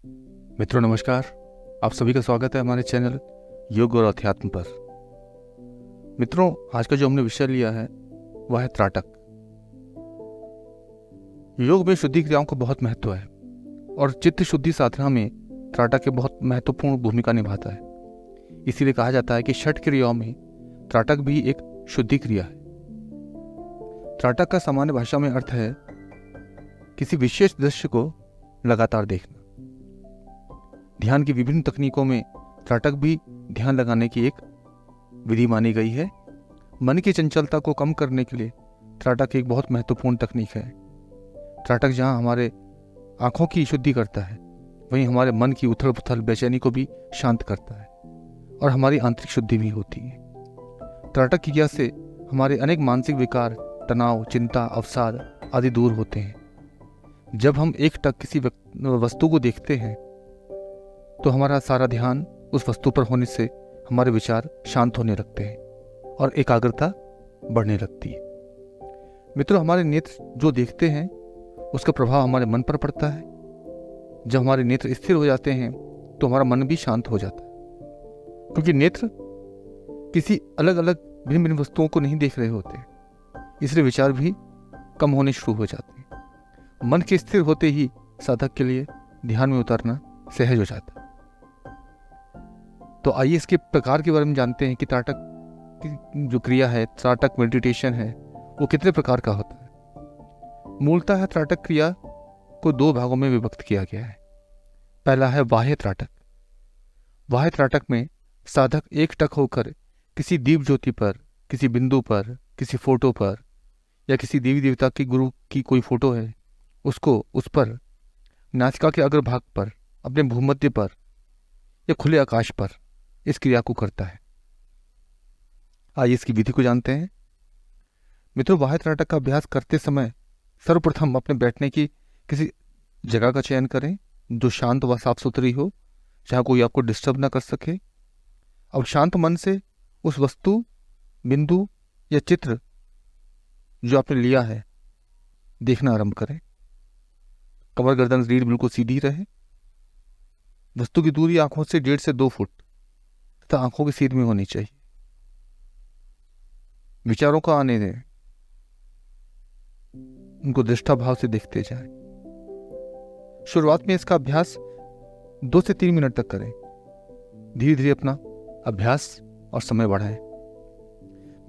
मित्रों नमस्कार। आप सभी का स्वागत है हमारे चैनल योग और अध्यात्म पर। मित्रों, आज का जो हमने विषय लिया है वह है त्राटक। योग में शुद्धि क्रियाओं को बहुत महत्व है और चित्त शुद्धि साधना में त्राटक एक बहुत महत्वपूर्ण भूमिका निभाता है। इसीलिए कहा जाता है कि षट क्रियाओं में त्राटक भी एक शुद्धि क्रिया है। त्राटक का सामान्य भाषा में अर्थ है किसी विशेष दृश्य को लगातार देखना। ध्यान की विभिन्न तकनीकों में त्राटक भी ध्यान लगाने की एक विधि मानी गई है। मन की चंचलता को कम करने के लिए त्राटक एक बहुत महत्वपूर्ण तकनीक है। त्राटक जहाँ हमारे आंखों की शुद्धि करता है, वहीं हमारे मन की उथल पुथल बेचैनी को भी शांत करता है और हमारी आंतरिक शुद्धि भी होती है। त्राटक क्रिया से हमारे अनेक मानसिक विकार, तनाव, चिंता, अवसाद आदि दूर होते हैं। जब हम एक टक किसी वस्तु को देखते हैं तो हमारा सारा ध्यान उस वस्तु पर होने से हमारे विचार शांत होने लगते हैं और एकाग्रता बढ़ने लगती है। मित्रों, हमारे नेत्र जो देखते हैं उसका प्रभाव हमारे मन पर पड़ता है। जब हमारे नेत्र स्थिर हो जाते हैं तो हमारा मन भी शांत हो जाता है, क्योंकि नेत्र किसी अलग अलग भिन्न भिन्न वस्तुओं को नहीं देख रहे होते, इसलिए विचार भी कम होने शुरू हो जाते हैं। मन के स्थिर होते ही साधक के लिए ध्यान में उतरना सहज हो जाता है। तो आइए इसके प्रकार के बारे में जानते हैं कि त्राटक की जो क्रिया है, त्राटक मेडिटेशन है, वो कितने प्रकार का होता है। मूलतः त्राटक क्रिया को दो भागों में विभक्त किया गया है। पहला है बाह्य त्राटक। बाह्य त्राटक में साधक एक टक होकर किसी दीप ज्योति पर, किसी बिंदु पर, किसी फोटो पर या किसी देवी देवता की गुरु की कोई फोटो है उसको उस पर, नासिका के अग्रभाग पर, अपने भूमध्य पर या खुले आकाश पर इस क्रिया को करता है। आइए इसकी विधि को जानते हैं। मित्रों, बाह्य त्राटक का अभ्यास करते समय सर्वप्रथम अपने बैठने की किसी जगह का चयन करें जो शांत व साफ सुथरी हो, जहाँ कोई आपको डिस्टर्ब ना कर सके। अब शांत मन से उस वस्तु, बिंदु या चित्र जो आपने लिया है देखना आरंभ करें। कमर गर्दन रीढ़ बिल्कुल सीधी रहे। वस्तु की दूरी आंखों से 1.5 से 2 फुट तथा आंखों की सीध में होनी चाहिए। विचारों को आने दें, उनको दृष्टा भाव से देखते जाएं। शुरुआत में इसका अभ्यास 2 से 3 मिनट तक करें। धीरे धीरे अपना अभ्यास और समय बढ़ाएं।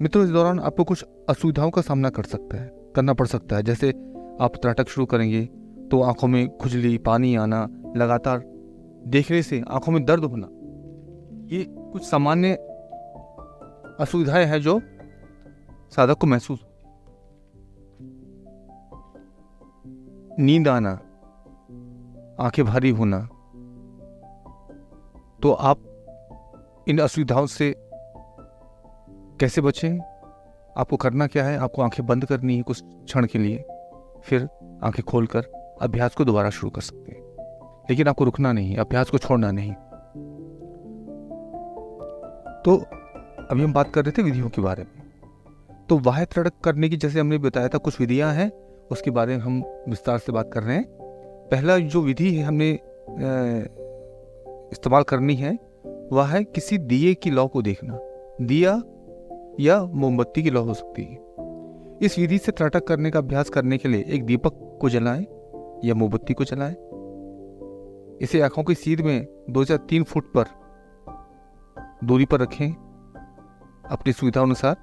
मित्रों, इस दौरान आपको कुछ असुविधाओं का सामना करना पड़ सकता है। जैसे आप त्राटक शुरू करेंगे तो आंखों में खुजली, पानी आना, लगातार देखने से आंखों में दर्द होना, ये कुछ सामान्य असुविधाएं हैं जो साधक को महसूस होती है। नींद आना, आंखें भारी होना, तो आप इन असुविधाओं से कैसे बचें? आपको करना क्या है? आपको आंखें बंद करनी है कुछ क्षण के लिए, फिर आंखें खोलकर अभ्यास को दोबारा शुरू कर सकते हैं। लेकिन आपको रुकना नहीं, अभ्यास को छोड़ना नहीं। तो अभी हम बात कर रहे थे विधियों के बारे में। तो बाह्य त्राटक करने की, जैसे हमने बताया था, कुछ विधियां हैं, उसके बारे में हम विस्तार से बात कर रहे हैं। पहला जो विधि है हमने इस्तेमाल करनी है वह है किसी दिए की लौ को देखना। दिया या मोमबत्ती की लौ हो सकती है। इस विधि से त्राटक करने का अभ्यास करने के लिए एक दीपक को जलाएं या मोमबत्ती को जलाएं। इसे आंखों की सीध में 2 से 3 फुट पर दूरी पर रखें अपनी सुविधा अनुसार।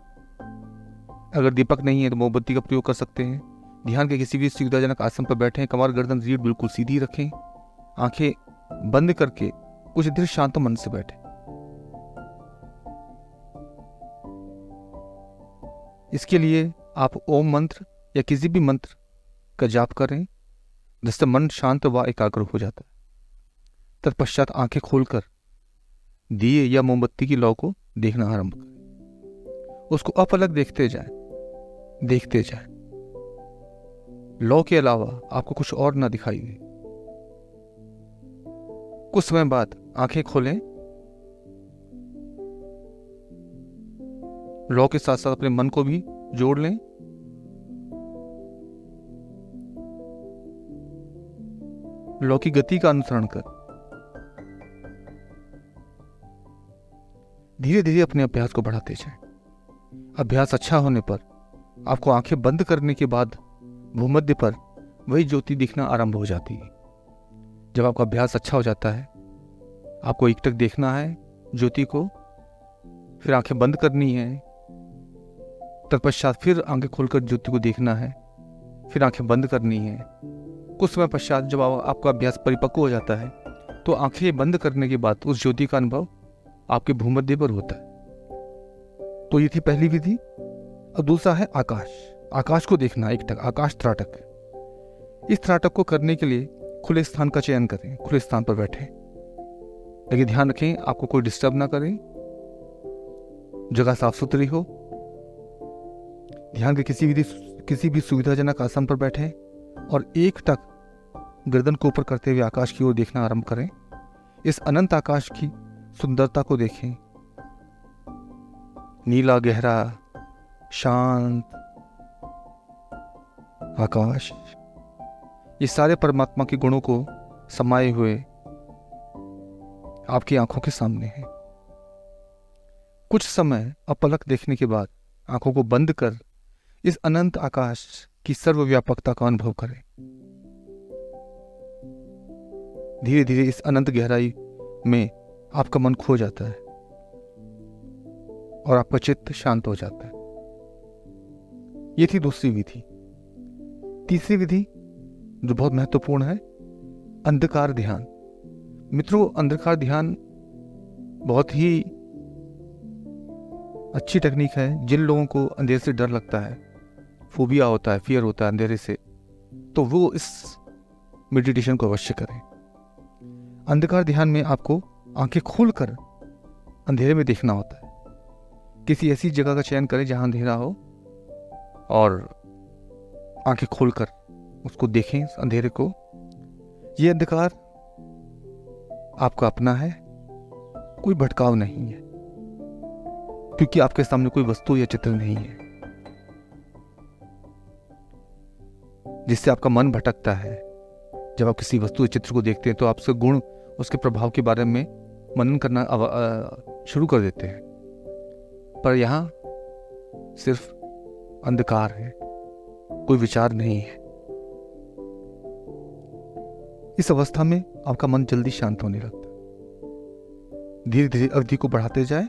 अगर दीपक नहीं है तो मोमबत्ती का प्रयोग कर सकते हैं। ध्यान के किसी भी सुविधाजनक आसन पर बैठें। कमर गर्दन रीढ़ बिल्कुल सीधी रखें। आंखें बंद करके कुछ देर शांत मन से बैठें। इसके लिए आप ओम मंत्र या किसी भी मंत्र का जाप करें, जिससे मन शांत व एकाग्र हो जाता है। तत्पश्चात आंखें खोलकर दिए या मोमबत्ती की लौ को देखना आरंभ करें। उसको अपलक देखते जाएं। लौ के अलावा आपको कुछ और ना दिखाई दे। कुछ समय बाद आंखें खोलें। लौ के साथ साथ अपने मन को भी जोड़ लें। लौ की गति का अनुसरण कर धीरे धीरे अपने अभ्यास को बढ़ाते जाएं। अभ्यास अच्छा होने पर आपको आंखें बंद करने के बाद भूमध्य पर वही ज्योति दिखना आरंभ हो जाती है। जब आपका अभ्यास अच्छा हो जाता है, आपको एकटक देखना है ज्योति को, फिर आंखें बंद करनी है, तत्पश्चात फिर आंखें खोलकर ज्योति को देखना है, फिर आंखें बंद करनी है। कुछ समय पश्चात जब आपका अभ्यास परिपक्व हो जाता है तो आंखें बंद करने के बाद उस ज्योति का अनुभव आपके भूमध्य पर होता है। तो ये थी पहली विधि। अब दूसरा है आकाश। आकाश को देखना, एकटक, आकाश त्राटक। इस त्राटक को करने के लिए खुले स्थान का चयन करें, खुले स्थान पर बैठें, लेकिन ध्यान रखें आपको कोई डिस्टर्ब ना करें, जगह साफ सुथरी हो। ध्यान के किसी भी सुविधाजनक आसन पर बैठें और एकटक गर्दन को ऊपर करते हुए आकाश की ओर देखना आरंभ करें। इस अनंत आकाश की सुंदरता को देखें। नीला, गहरा, शांत आकाश, ये सारे परमात्मा के गुणों को समाये हुए आपकी आंखों के सामने हैं। कुछ समय अपलक देखने के बाद आंखों को बंद कर इस अनंत आकाश की सर्वव्यापकता का अनुभव करें। धीरे धीरे इस अनंत गहराई में आपका मन खो जाता है और आपका चित्त शांत हो जाता है। ये थी दूसरी विधि। तीसरी विधि जो बहुत महत्वपूर्ण है, अंधकार ध्यान। मित्रों, अंधकार ध्यान बहुत ही अच्छी टेक्निक है। जिन लोगों को अंधेरे से डर लगता है, फोबिया होता है, फियर होता है अंधेरे से, तो वो इस मेडिटेशन को अवश्य करें। अंधकार ध्यान में आपको आंखें खोलकर अंधेरे में देखना होता है। किसी ऐसी जगह का चयन करें जहां अंधेरा हो और आंखें खोलकर उसको देखें, अंधेरे को। ये अंधकार आपका अपना है, कोई भटकाव नहीं है, क्योंकि आपके सामने कोई वस्तु या चित्र नहीं है जिससे आपका मन भटकता है। जब आप किसी वस्तु या चित्र को देखते हैं तो आपसे गुण, उसके प्रभाव के बारे में मनन करना शुरू कर देते हैं, पर यहाँ सिर्फ अंधकार है, कोई विचार नहीं है। इस अवस्था में आपका मन जल्दी शांत होने लगता है। धीरे धीरे अवधि को बढ़ाते जाए।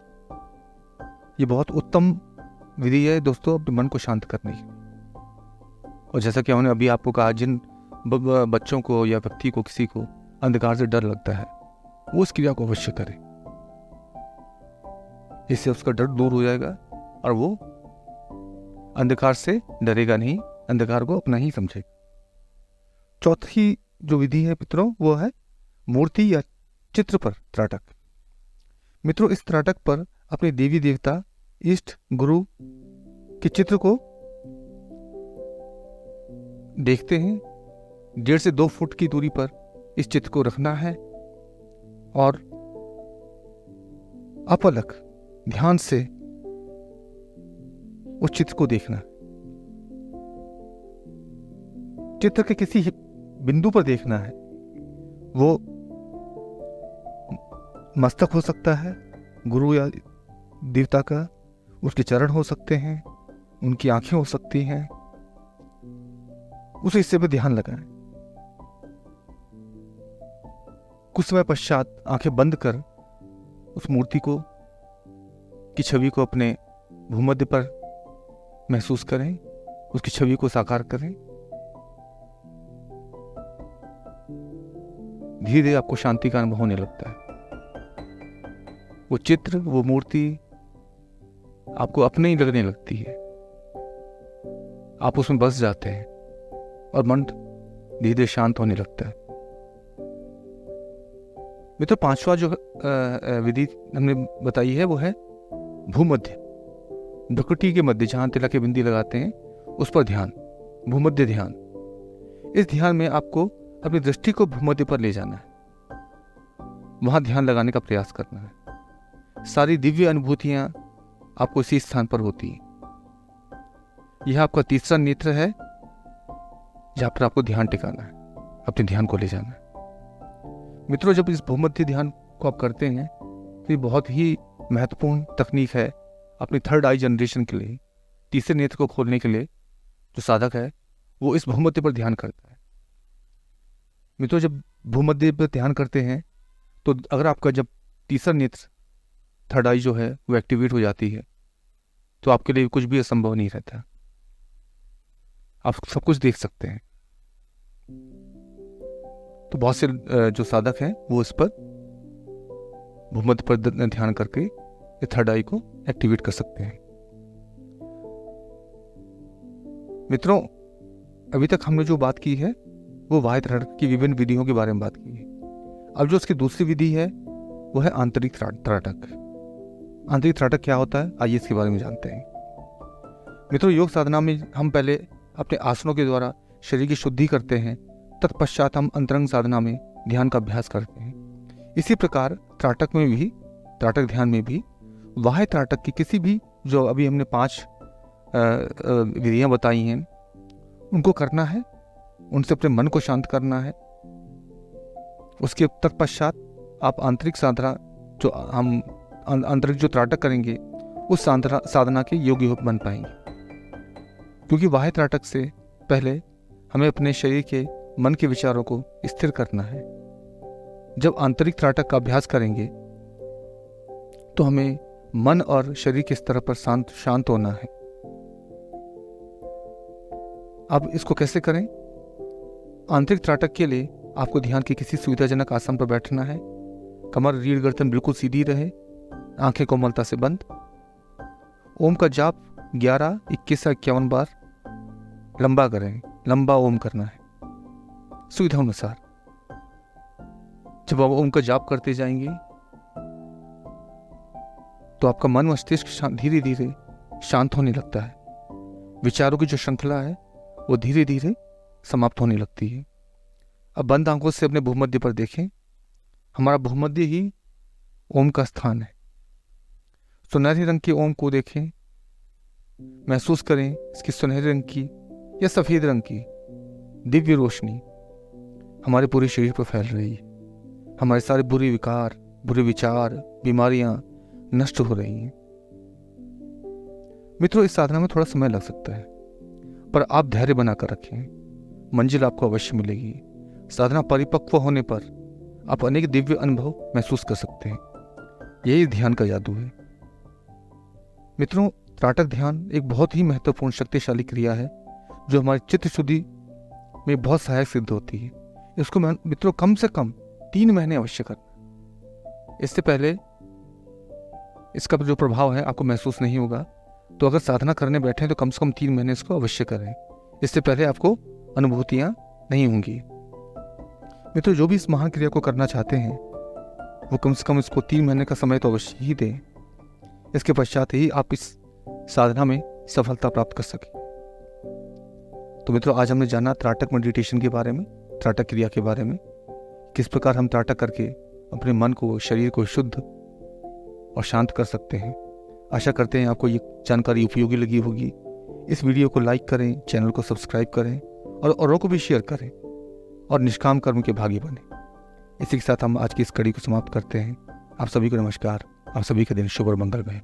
ये बहुत उत्तम विधि है दोस्तों अपने मन को शांत करने की। और जैसा कि हमने अभी आपको कहा, जिन बच्चों को या व्यक्ति को, किसी को अंधकार से डर लगता है, वो इस क्रिया को अवश्य करे। इससे उसका डर दूर हो जाएगा और वो अंधकार से डरेगा नहीं, अंधकार को अपना ही समझेगा। चौथी जो विधि है मित्रों, वो है मूर्ति या चित्र पर त्राटक। मित्रों, इस त्राटक पर अपने देवी देवता, इष्ट, गुरु के चित्र को देखते हैं। 1.5 से 2 फुट की दूरी पर इस चित्र को रखना है और अपलक ध्यान से उस चित्र को देखना। चित्र के किसी बिंदु पर देखना है। वो मस्तक हो सकता है गुरु या देवता का, उसके चरण हो सकते हैं, उनकी आंखें हो सकती हैं। उस हिस्से पर ध्यान लगाएं। कुछ समय पश्चात आंखें बंद कर उस मूर्ति को, की छवि को अपने भूमध्य पर महसूस करें, उसकी छवि को साकार करें। धीरे धीरे आपको शांति का अनुभव होने लगता है। वो चित्र, वो मूर्ति आपको अपने ही लगने लगती है। आप उसमें बस जाते हैं और मन धीरे धीरे शांत होने लगता है। मित्रों, 5वां जो विधि हमने बताई है वो है भूमध्य, भ्रुकुटी के मध्य, जहां तिलक के बिंदी लगाते हैं उस पर ध्यान, भूमध्य ध्यान। इस ध्यान में आपको अपनी दृष्टि को भूमध्य पर ले जाना है, वहां ध्यान लगाने का प्रयास करना है। सारी दिव्य अनुभूतियां आपको इसी स्थान पर होती हैं। यह आपका तीसरा नेत्र है जहां पर आपको ध्यान टिकाना है, अपने ध्यान को ले जाना है। मित्रों, जब इस भूमध्य ध्यान को आप करते हैं तो ये बहुत ही महत्वपूर्ण तकनीक है अपनी थर्ड आई जनरेशन के लिए, तीसरे नेत्र को खोलने के लिए जो साधक है वो इस भूमध्य पर ध्यान करता है। मित्रों, जब भूमध्य पर ध्यान करते हैं तो अगर आपका जब तीसरा नेत्र थर्ड आई जो है वो एक्टिवेट हो जाती है तो आपके लिए कुछ भी असंभव नहीं रहता, आप सब कुछ देख सकते हैं। तो बहुत से जो साधक हैं वो इस पर भूमध्य पर ध्यान करके ये थर्ड आई को एक्टिवेट कर सकते हैं। मित्रों, अभी तक हमने जो बात की है वो बाह्य त्राटक की विभिन्न विधियों के बारे में बात की है। अब जो उसकी दूसरी विधि है वो है आंतरिक त्राटक। आंतरिक त्राटक क्या होता है, आइए इसके बारे में जानते हैं। मित्रों, योग साधना में हम पहले अपने आसनों के द्वारा शरीर की शुद्धि करते हैं, तत्पश्चात हम अंतरंग साधना में ध्यान का अभ्यास करते हैं। इसी प्रकार त्राटक ध्यान में भी बाह्य त्राटक की किसी भी जो अभी हमने 5 विधियां बताई हैं उनको करना है, उनसे अपने मन को शांत करना है। उसके तत्पश्चात आप आंतरिक साधना जो हम आंतरिक जो त्राटक करेंगे उस साधना के योग्य बन पाएंगे, क्योंकि बाह्य त्राटक से पहले हमें अपने शरीर के मन के विचारों को स्थिर करना है। जब आंतरिक त्राटक का अभ्यास करेंगे तो हमें मन और शरीर के स्तर पर शांत होना है। अब इसको कैसे करें? आंतरिक त्राटक के लिए आपको ध्यान के किसी सुविधाजनक आसन पर बैठना है। कमर, रीढ़, गर्दन बिल्कुल सीधी रहे, आंखें कोमलता से बंद। ओम का जाप 11, 21 या 51 बार लंबा करें, लंबा ओम करना है सुविधा अनुसार। जब आप ओम का जाप करते जाएंगे तो आपका मन मस्तिष्क धीरे धीरे शांत होने लगता है, विचारों की जो श्रृंखला है वो धीरे धीरे समाप्त होने लगती है। अब बंद आंखों से अपने भूमध्य पर देखें। हमारा भूमध्य ही ओम का स्थान है। सुनहरे रंग के ओम को देखें, महसूस करें इसकी सुनहरे रंग की या सफेद रंग की दिव्य रोशनी हमारे पूरे शरीर पर फैल रही है। हमारे सारे बुरे विकार, बुरे विचार, बीमारियां नष्ट हो रही हैं। मित्रों, इस साधना में थोड़ा समय लग सकता है, पर आप धैर्य बनाकर रखें, मंजिल आपको अवश्य मिलेगी। साधना परिपक्व होने पर आप अनेक दिव्य अनुभव महसूस कर सकते हैं। यही ध्यान का जादू है। मित्रों, त्राटक ध्यान एक बहुत ही महत्वपूर्ण शक्तिशाली क्रिया है जो हमारी चित्त शुद्धि में बहुत सहायक सिद्ध होती है। इसको मित्रों कम से कम 3 महीने अवश्य करना। इससे पहले इसका जो प्रभाव है आपको महसूस नहीं होगा। तो अगर साधना करने बैठे तो कम से कम 3 महीने इसको अवश्य करें। इससे पहले आपको अनुभूतियां नहीं होंगी। मित्रों, जो भी इस महान क्रिया को करना चाहते हैं वो कम से कम इसको 3 महीने का समय तो अवश्य ही दें। इसके पश्चात ही आप इस साधना में सफलता प्राप्त कर सकें। तो मित्रों, आज हमने जाना त्राटक मेडिटेशन के बारे में, त्राटक क्रिया के बारे में, किस प्रकार हम त्राटक करके अपने मन को, शरीर को शुद्ध और शांत कर सकते हैं। आशा करते हैं आपको ये जानकारी उपयोगी लगी होगी। इस वीडियो को लाइक करें, चैनल को सब्सक्राइब करें और औरों को भी शेयर करें और निष्काम कर्म के भागी बने। इसी के साथ हम आज की इस कड़ी को समाप्त करते हैं। आप सभी को नमस्कार। आप सभी का दिन शुभ और मंगलमय।